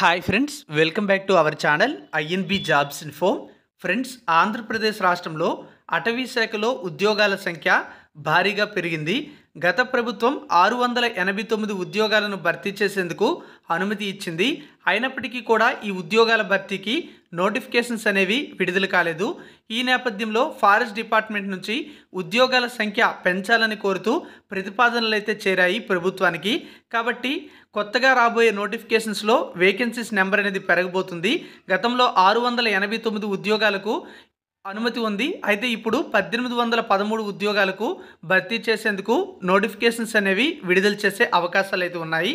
Hi friends, welcome back to our channel INB jobs info. Friends, Andhra Pradesh రాష్ట్రంలో అటవీ శాఖలో ఉద్యోగాల సంఖ్య భారీగా పెరిగింది. గత ప్రభుత్వం 689 ఉద్యోగాలను భర్తీ చేసేందుకు అనుమతి ఇచ్చింది. అయినప్పటికీ కూడా ఈ ఉద్యోగాల భర్తీకి నోటిఫికేషన్స్ అనేవి విడుదల కాలేదు. ఈ నేపథ్యంలో ఫారెస్ట్ డిపార్ట్మెంట్ నుంచి ఉద్యోగాల సంఖ్య పెంచాలని కోరుతూ ప్రతిపాదనలు అయితే చేరాయి ప్రభుత్వానికి. కాబట్టి కొత్తగా రాబోయే నోటిఫికేషన్స్లో వేకెన్సీస్ నెంబర్ అనేది పెరగబోతుంది. గతంలో 689 ఉద్యోగాలకు అనుమతి ఉంది. అయితే ఇప్పుడు 1813 ఉద్యోగాలకు భర్తీ చేసేందుకు నోటిఫికేషన్స్ అనేవి విడుదల చేసే అవకాశాలు అయితే ఉన్నాయి.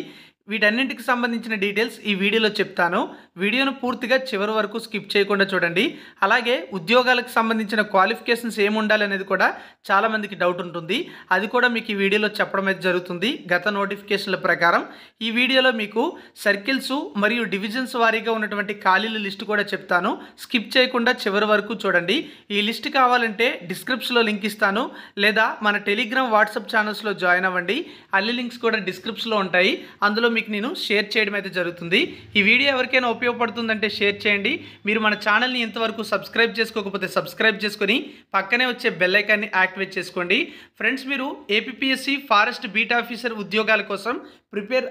వీటన్నింటికి సంబంధించిన డీటెయిల్స్ ఈ వీడియోలో చెప్తాను. వీడియోను పూర్తిగా చివరి వరకు స్కిప్ చేయకుండా చూడండి. అలాగే ఉద్యోగాలకు సంబంధించిన క్వాలిఫికేషన్స్ ఏముండాలి అనేది కూడా చాలామందికి డౌట్ ఉంటుంది. అది కూడా మీకు ఈ వీడియోలో చెప్పడం అయితే జరుగుతుంది. గత నోటిఫికేషన్ల ప్రకారం ఈ వీడియోలో మీకు సర్కిల్స్ మరియు డివిజన్స్ వారీగా ఉన్నటువంటి ఖాళీల లిస్ట్ కూడా చెప్తాను. స్కిప్ చేయకుండా చివరి వరకు చూడండి. ఈ లిస్ట్ కావాలంటే డిస్క్రిప్షన్లో లింక్ ఇస్తాను, లేదా మన టెలిగ్రామ్ వాట్సాప్ ఛానల్స్లో జాయిన్ అవ్వండి. అన్ని లింక్స్ కూడా డిస్క్రిప్షన్లో ఉంటాయి. అందులో మీకు నేను షేర్ చేయడం అయితే జరుగుతుంది. ఈ వీడియో ఎవరికైనా ఉపయోగపడుతుందంటే షేర్ చేయండి. మీరు మన ఛానల్ని ఇంతవరకు సబ్స్క్రైబ్ చేసుకోకపోతే సబ్స్క్రైబ్ చేసుకొని పక్కనే వచ్చే బెల్ ఐకాన్ని యాక్టివేట్ చేసుకోండి. ఫ్రెండ్స్, మీరు ఏపీఎస్సి ఫారెస్ట్ బీట్ ఆఫీసర్ ఉద్యోగాల కోసం ప్రిపేర్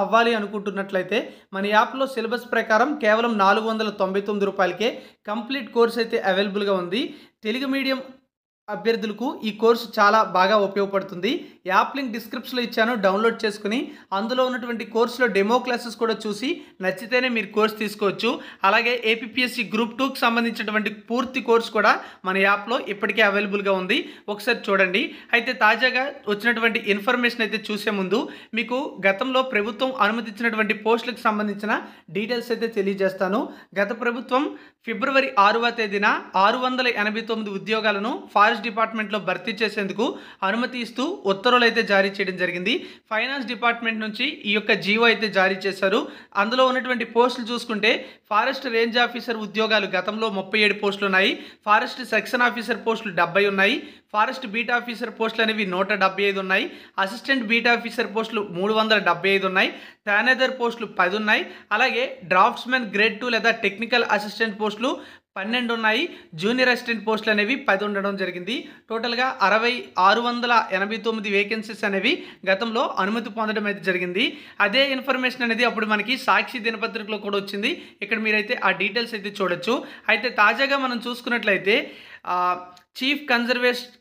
అవ్వాలి అనుకుంటున్నట్లయితే మన యాప్లో సిలబస్ ప్రకారం కేవలం 499 రూపాయలకే కంప్లీట్ కోర్స్ అయితే అవైలబుల్గా ఉంది. తెలుగు మీడియం అభ్యర్థులకు ఈ కోర్సు చాలా బాగా ఉపయోగపడుతుంది. యాప్ లింక్ డిస్క్రిప్షన్లో ఇచ్చాను, డౌన్లోడ్ చేసుకుని అందులో ఉన్నటువంటి కోర్సులో డెమో క్లాసెస్ కూడా చూసి నచ్చితేనే మీరు కోర్స్ తీసుకోవచ్చు. అలాగే ఏపీఎస్సి గ్రూప్ 2కి సంబంధించినటువంటి పూర్తి కోర్సు కూడా మన యాప్లో ఇప్పటికే అవైలబుల్గా ఉంది. ఒకసారి చూడండి. అయితే తాజాగా వచ్చినటువంటి ఇన్ఫర్మేషన్ అయితే చూసే ముందు మీకు గతంలో ప్రభుత్వం అనుమతించినటువంటి పోస్టులకు సంబంధించిన డీటెయిల్స్ అయితే తెలియజేస్తాను. గత ప్రభుత్వం ఫిబ్రవరి 6వ తేదీన 689 ఉద్యోగాలను ఫారెస్ట్ డిపార్ట్మెంట్లో భర్తీ చేసేందుకు అనుమతి ఇస్తూ ఉత్తర్వులు అయితే జారీ చేయడం జరిగింది. ఫైనాన్స్ డిపార్ట్మెంట్ నుంచి ఈ యొక్క జీవో అయితే జారీ చేశారు. అందులో ఉన్నటువంటి పోస్టులు చూసుకుంటే ఫారెస్ట్ రేంజ్ ఆఫీసర్ ఉద్యోగాలు గతంలో 37 పోస్టులు ఉన్నాయి. ఫారెస్ట్ సెక్షన్ ఆఫీసర్ పోస్టులు 70 ఉన్నాయి. ఫారెస్ట్ బీట్ ఆఫీసర్ పోస్టులు అనేవి 175 ఉన్నాయి. అసిస్టెంట్ బీట్ ఆఫీసర్ పోస్టులు 375 ఉన్నాయి. థానేదర్ పోస్టులు 10 ఉన్నాయి. అలాగే డ్రాఫ్ట్స్మెన్ గ్రేడ్ 2 లేదా టెక్నికల్ అసిస్టెంట్ పోస్టులు 12 ఉన్నాయి. జూనియర్ అసిస్టెంట్ పోస్టులు అనేవి 10 ఉండడం జరిగింది. టోటల్గా 689 వేకెన్సీస్ అనేవి గతంలో అనుమతి పొందడం అయితే జరిగింది. అదే ఇన్ఫర్మేషన్ అనేది అప్పుడు మనకి సాక్షి దినపత్రికలో కూడా వచ్చింది. ఇక్కడ మీరైతే ఆ డీటెయిల్స్ అయితే చూడొచ్చు. అయితే తాజాగా మనం చూసుకున్నట్లయితే చీఫ్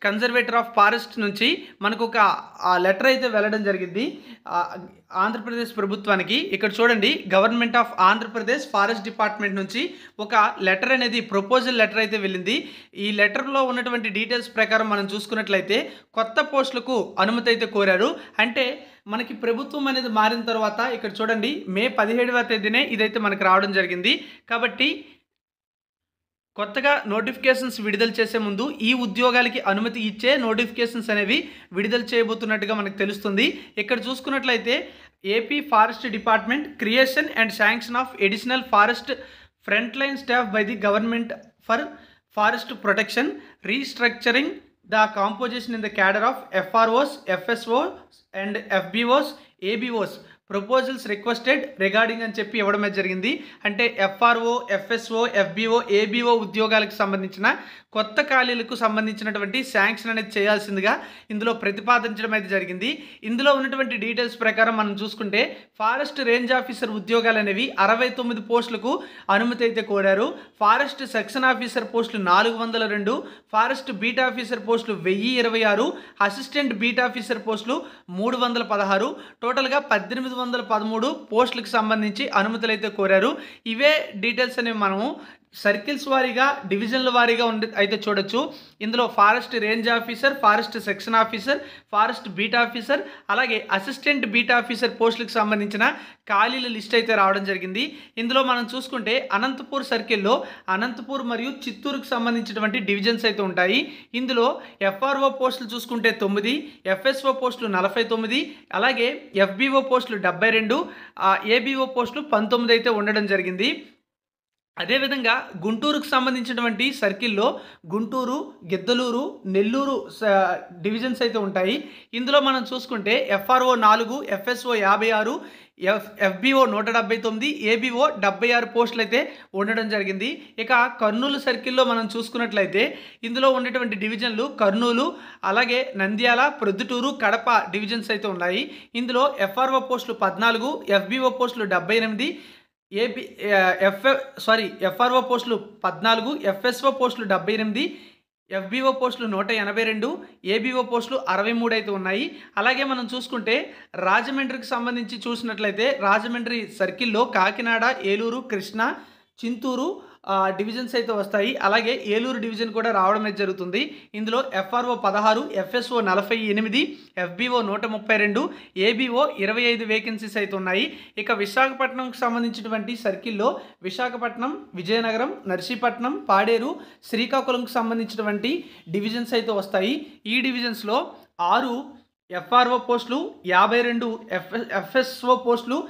కన్జర్వేటర్ ఆఫ్ ఫారెస్ట్ నుంచి మనకు ఒక లెటర్ అయితే వెళ్ళడం జరిగింది ఆంధ్రప్రదేశ్ ప్రభుత్వానికి. ఇక్కడ చూడండి, government of Andhra Pradesh forest department నుంచి ఒక లెటర్ అనేది ప్రపోజల్ లెటర్ అయితే వెళ్ళింది. ఈ లెటర్లో ఉన్నటువంటి డీటెయిల్స్ ప్రకారం మనం చూసుకున్నట్లయితే కొత్త పోస్టులకు అనుమతి అయితే కోరారు. అంటే మనకి ప్రభుత్వం అనేది మారిన తర్వాత ఇక్కడ చూడండి, మే 17వ తేదీనే ఇదైతే మనకు రావడం జరిగింది. కాబట్టి కొత్తగా నోటిఫికేషన్స్ విడుదల చేసే ముందు ఈ ఉద్యోగాలకి అనుమతి ఇచ్చే నోటిఫికేషన్స్ అనేవి విడుదల చేయబోతున్నట్టుగా మనకు తెలుస్తుంది. ఇక్కడ చూసుకున్నట్లయితే AP forest department creation and sanction of additional forest front line staff by the government for forest protection, restructuring the composition in the cadre of FROs, FSOs and FBOs, ABOs proposals requested regarding అని చెప్పి ఇవ్వడమే జరిగింది. అంటే FRO, FSO, FBO, ABO ఉద్యోగాలకు సంబంధించిన కొత్త ఖాళీలకు సంబంధించినటువంటి sanction అనేది చేయాల్సిందిగా ఇందులో ప్రతిపాదించడం అయితే జరిగింది. ఇందులో ఉన్నటువంటి డీటెయిల్స్ ప్రకారం మనం చూసుకుంటే ఫారెస్ట్ రేంజ్ ఆఫీసర్ ఉద్యోగాలు అనేవి 69 పోస్టులకు అనుమతి అయితే కోరారు. ఫారెస్ట్ సెక్షన్ ఆఫీసర్ పోస్టులు 402, ఫారెస్ట్ బీట్ ఆఫీసర్ పోస్టులు 1026, అసిస్టెంట్ బీట్ ఆఫీసర్ పోస్టులు 316, టోటల్గా 1813 పోస్టులకు సంబంధించి అనుమతులు అయితే కోరారు. ఇవే డీటెయిల్స్ అనేవి మనము సర్కిల్స్ వారీగా, డివిజన్ల వారీగా అయితే చూడొచ్చు. ఇందులో forest range officer, forest section officer, forest beat officer, అలాగే అసిస్టెంట్ బీట్ ఆఫీసర్ పోస్టులకు సంబంధించిన ఖాళీల లిస్ట్ అయితే రావడం జరిగింది. ఇందులో మనం చూసుకుంటే అనంతపూర్ సర్కిల్లో అనంతపూర్ మరియు చిత్తూరుకు సంబంధించినటువంటి డివిజన్స్ అయితే ఉంటాయి. ఇందులో ఎఫ్ఆర్ఓ పోస్టులు చూసుకుంటే 9, ఎఫ్ఎస్ఓ పోస్టులు 49, అలాగే ఎఫ్బిఓ పోస్టులు 72, ఏబిఓ పోస్టులు 19 అయితే ఉండడం జరిగింది. అదేవిధంగా గుంటూరుకు సంబంధించినటువంటి సర్కిల్లో గుంటూరు, గిద్దలూరు, నెల్లూరు డివిజన్స్ అయితే ఉంటాయి. ఇందులో మనం చూసుకుంటే ఎఫ్ఆర్ఓ 4, ఎఫ్ఎస్ఓ 56, ఎఫ్బిఓ 179, ఏబిఓ 76 పోస్టులు అయితే ఉండడం జరిగింది. ఇక కర్నూలు సర్కిల్లో మనం చూసుకున్నట్లయితే ఇందులో ఉన్నటువంటి డివిజన్లు కర్నూలు, అలాగే నంద్యాల, ప్రొద్దుటూరు, కడప డివిజన్స్ అయితే ఉన్నాయి. ఇందులో ఎఫ్ఆర్ఓ పోస్టులు 14, ఎఫ్బిఓ పోస్టులు 78, ఎఫ్ఆర్ఓ పోస్టులు 14, ఎఫ్ఎస్ఓ పోస్టులు 78, ఎఫ్బిఓ పోస్టులు 182, ఏబిఓ పోస్టులు 63 అయితే ఉన్నాయి. అలాగే మనం చూసుకుంటే రాజమండ్రికి సంబంధించి చూసినట్లయితే రాజమండ్రి సర్కిల్లో కాకినాడ, ఏలూరు, కృష్ణా, చింతూరు డివిజన్స్ అయితే వస్తాయి. అలాగే ఏలూరు డివిజన్ కూడా రావడం అయితే జరుగుతుంది. ఇందులో FRO 16, FSO 48, FBO 132, ABO 25 vacancies అయితే ఉన్నాయి. ఇక విశాఖపట్నంకి సంబంధించినటువంటి సర్కిల్లో విశాఖపట్నం, విజయనగరం, నర్సీపట్నం, పాడేరు, శ్రీకాకుళంకి సంబంధించినటువంటి డివిజన్స్ అయితే వస్తాయి. ఈ డివిజన్స్లో 6 ఎఫ్ఆర్ఓ పోస్టులు, 52 ఎఫ్ఎస్ఓ పోస్టులు,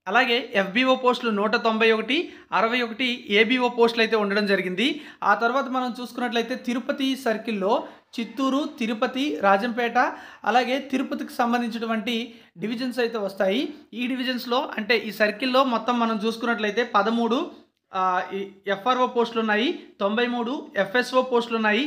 అలాగే ఎఫ్బిఓ పోస్టులు 191, 61 ఏబిఓ పోస్టులు అయితే ఉండడం జరిగింది. ఆ తర్వాత మనం చూసుకున్నట్లయితే తిరుపతి సర్కిల్లో చిత్తూరు, తిరుపతి, రాజంపేట, అలాగే తిరుపతికి సంబంధించినటువంటి డివిజన్స్ అయితే వస్తాయి. ఈ డివిజన్స్లో అంటే ఈ సర్కిల్లో మొత్తం మనం చూసుకున్నట్లయితే 13 ఎఫ్ఆర్ఓ పోస్టులు ఉన్నాయి, 93 ఎఫ్ఎస్ఓ పోస్టులు ఉన్నాయి,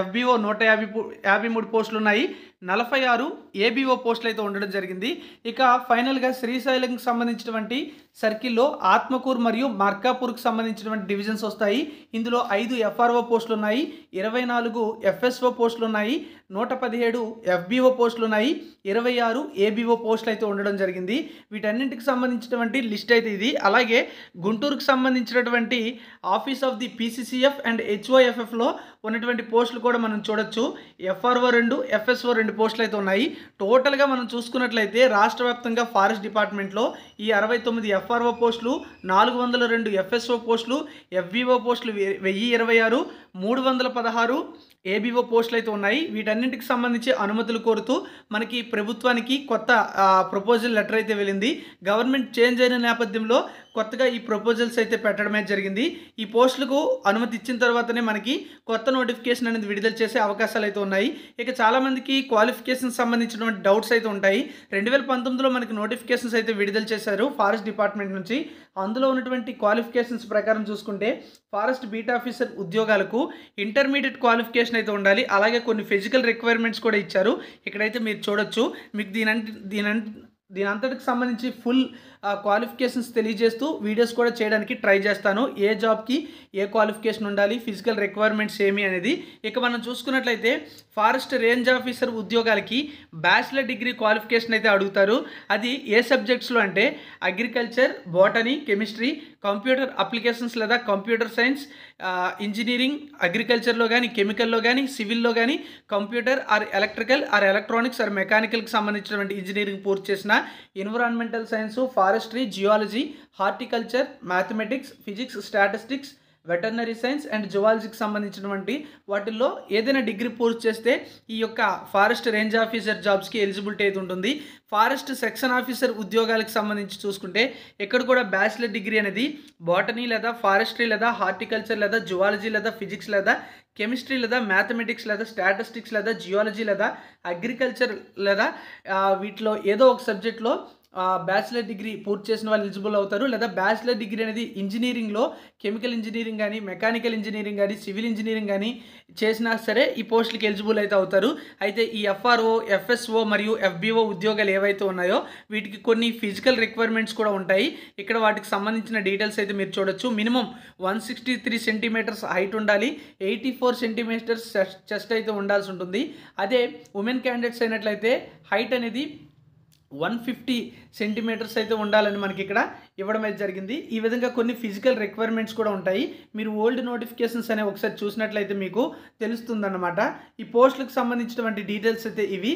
ఎఫ్బిఓ 153 పోస్టులు ఉన్నాయి, 46 ఏబిఓ పోస్టులు అయితే ఉండడం జరిగింది. ఇక ఫైనల్గా శ్రీశైలంకి సంబంధించినటువంటి సర్కిల్లో ఆత్మకూరు మరియు మార్కాపూర్కి సంబంధించినటువంటి డివిజన్స్ వస్తాయి. ఇందులో 5 ఎఫ్ఆర్ఓ పోస్టులు ఉన్నాయి, 24 ఎఫ్ఎస్ఓ పోస్టులు ఉన్నాయి, 117 ఎఫ్బిఓ పోస్టులు ఉన్నాయి, 26 ఏబిఓ పోస్టులు అయితే ఉండడం జరిగింది. వీటన్నింటికి సంబంధించినటువంటి లిస్ట్ అయితే ఇది. అలాగే గుంటూరుకు సంబంధించినటువంటి office of the PCCF and హెచ్ఓఎఫ్ఎఫ్లో ఉన్నటువంటి పోస్టులు కూడా మనం చూడొచ్చు. ఎఫ్ఆర్ఓ 2, ఎఫ్ఎస్ఓ 2 పోస్టులు అయితే ఉన్నాయి. టోటల్గా మనం చూసుకున్నట్లయితే రాష్ట్ర వ్యాప్తంగా ఫారెస్ట్ డిపార్ట్మెంట్లో ఈ 69 ఎఫ్ఆర్ఓ పోస్టులు, 402 ఎఫ్ఎస్ఓ పోస్టులు, ఎఫ్బిఓ పోస్టులు 1026, 316 ఏబిఓ పోస్టులు అయితే ఉన్నాయి. వీటన్నింటికి సంబంధించి అనుమతులు కోరుతూ మనకి ప్రభుత్వానికి కొత్త ప్రపోజల్ లెటర్ అయితే వెళ్ళింది. గవర్నమెంట్ చేంజ్ అయిన నేపథ్యంలో కొత్తగా ఈ ప్రపోజల్స్ అయితే పెట్టడమే జరిగింది. ఈ పోస్టులకు అనుమతి ఇచ్చిన తర్వాతనే మనకి కొత్త నోటిఫికేషన్ అనేది విడుదల చేసే అవకాశాలు అయితే ఉన్నాయి. ఇక చాలామందికి క్వాలిఫికేషన్ సంబంధించినటువంటి డౌట్స్ అయితే ఉంటాయి. 2019లో మనకి నోటిఫికేషన్స్ అయితే విడుదల చేశారు ఫారెస్ట్ డిపార్ట్మెంట్ నుంచి. అందులో ఉన్నటువంటి క్వాలిఫికేషన్స్ ప్రకారం చూసుకుంటే ఫారెస్ట్ బీట్ ఆఫీసర్ ఉద్యోగాలకు ఇంటర్మీడియట్ క్వాలిఫికేషన్ అయితే ఉండాలి. అలాగే కొన్ని ఫిజికల్ రిక్వైర్మెంట్స్ కూడా ఇచ్చారు. ఇక్కడైతే మీరు చూడొచ్చు. మీకు దీని అంతటికి సంబంధించి ఫుల్ క్వాలిఫికేషన్స్ తెలియజేస్తూ వీడియోస్ కూడా చేయడానికి ట్రై చేస్తాను. ఏ జాబ్కి ఏ క్వాలిఫికేషన్ ఉండాలి, ఫిజికల్ రిక్వైర్మెంట్స్ ఏమి అనేది. ఇక మనం చూసుకున్నట్లయితే ఫారెస్ట్ రేంజ్ ఆఫీసర్ ఉద్యోగాలకి బ్యాచిలర్ డిగ్రీ క్వాలిఫికేషన్ అయితే అడుగుతారు. అది ఏ సబ్జెక్ట్స్లో అంటే agriculture, botany, chemistry, computer applications లేదా కంప్యూటర్ సైన్స్, ఇంజనీరింగ్, అగ్రికల్చర్లో కానీ, కెమికల్లో కానీ, సివిల్లో కానీ, computer or electrical or electronics or మెకానికల్కి సంబంధించినటువంటి ఇంజనీరింగ్ పూర్తి చేసిన, environmental science, forestry, geology, horticulture, mathematics, physics, statistics, veterinary science and జువాలజీకి సంబంధించినటువంటి వాటిల్లో ఏదైనా డిగ్రీ పూర్తి చేస్తే ఈ యొక్క ఫారెస్ట్ రేంజ్ ఆఫీసర్ జాబ్స్కి ఎలిజిబిలిటీ అయితే ఉంటుంది. ఫారెస్ట్ సెక్షన్ ఆఫీసర్ ఉద్యోగాలకు సంబంధించి చూసుకుంటే ఇక్కడ కూడా బ్యాచిలర్ డిగ్రీ అనేది బాటనీ లేదా ఫారెస్ట్రీ లేదా హార్టికల్చర్ లేదా జువాలజీ లేదా ఫిజిక్స్ లేదా కెమిస్ట్రీ లేదా మ్యాథమెటిక్స్ లేదా స్టాటిస్టిక్స్ లేదా జియాలజీ లేదా అగ్రికల్చర్ లేదా వీటిలో ఏదో ఒక సబ్జెక్ట్లో బ్యాచిలర్ డిగ్రీ పూర్తి చేసిన వాళ్ళు ఎలిజిబుల్ అవుతారు. లేదా బ్యాచిలర్ డిగ్రీ అనేది ఇంజనీరింగ్లో కెమికల్ ఇంజనీరింగ్ కానీ, మెకానికల్ ఇంజనీరింగ్ కానీ, సివిల్ ఇంజనీరింగ్ కానీ చేసినా సరే ఈ పోస్టులకి ఎలిజిబుల్ అయితే అవుతారు. అయితే ఈ ఎఫ్ఆర్ఓ, ఎఫ్ఎస్ఓ మరియు ఎఫ్బిఓ ఉద్యోగాలు ఏవైతే ఉన్నాయో వీటికి కొన్ని ఫిజికల్ రిక్వైర్మెంట్స్ కూడా ఉంటాయి. ఇక్కడ వాటికి సంబంధించిన డీటెయిల్స్ అయితే మీరు చూడొచ్చు. మినిమం 163 సెంటీమీటర్స్ హైట్ ఉండాలి, 84 సెంటీమీటర్స్ చెస్ట్ అయితే ఉండాల్సి ఉంటుంది. అదే ఉమెన్ క్యాండిడేట్స్ అయినట్లయితే హైట్ అనేది 150 సెంటీమీటర్స్ అయితే ఉండాలని మనకి ఇక్కడ ఇవ్వడం అయితే జరిగింది. ఈ విధంగా కొన్ని ఫిజికల్ రిక్వైర్మెంట్స్ కూడా ఉంటాయి. మీరు ఓల్డ్ నోటిఫికేషన్స్ అనే ఒకసారి చూసినట్లయితే మీకు తెలుస్తుందన్నమాట. ఈ పోస్టులకు సంబంధించినటువంటి డీటెయిల్స్ అయితే ఇవి.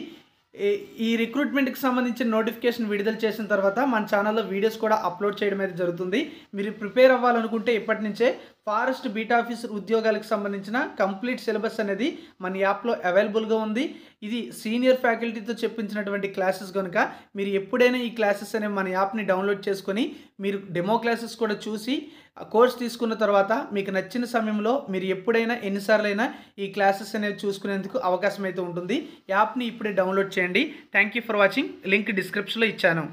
ఈ రిక్రూట్మెంట్కి సంబంధించిన నోటిఫికేషన్ విడుదల చేసిన తర్వాత మన ఛానల్లో వీడియోస్ కూడా అప్లోడ్ చేయడం అయితే జరుగుతుంది. మీరు ప్రిపేర్ అవ్వాలనుకుంటే ఇప్పటి నుంచే ఫారెస్ట్ బీట్ ఆఫీసర్ ఉద్యోగాలకు సంబంధించిన కంప్లీట్ సిలబస్ అనేది మన యాప్లో అవైలబుల్గా ఉంది. ఇది సీనియర్ ఫ్యాకల్టీతో చెప్పించినటువంటి క్లాసెస్ కనుక మీరు ఎప్పుడైనా ఈ క్లాసెస్ అనేవి మన యాప్ని డౌన్లోడ్ చేసుకొని మీరు డెమో క్లాసెస్ కూడా చూసి కోర్స్ తీసుకున్న తర్వాత మీకు నచ్చిన సమయంలో మీరు ఎప్పుడైనా ఎన్నిసార్లైనా ఈ క్లాసెస్ అనేవి చూసుకునేందుకు అవకాశం అయితే ఉంటుంది. యాప్ని ఇప్పుడే డౌన్లోడ్ చేయండి. Thank you for watching. Link డిస్క్రిప్షన్లో ఇచ్చాను.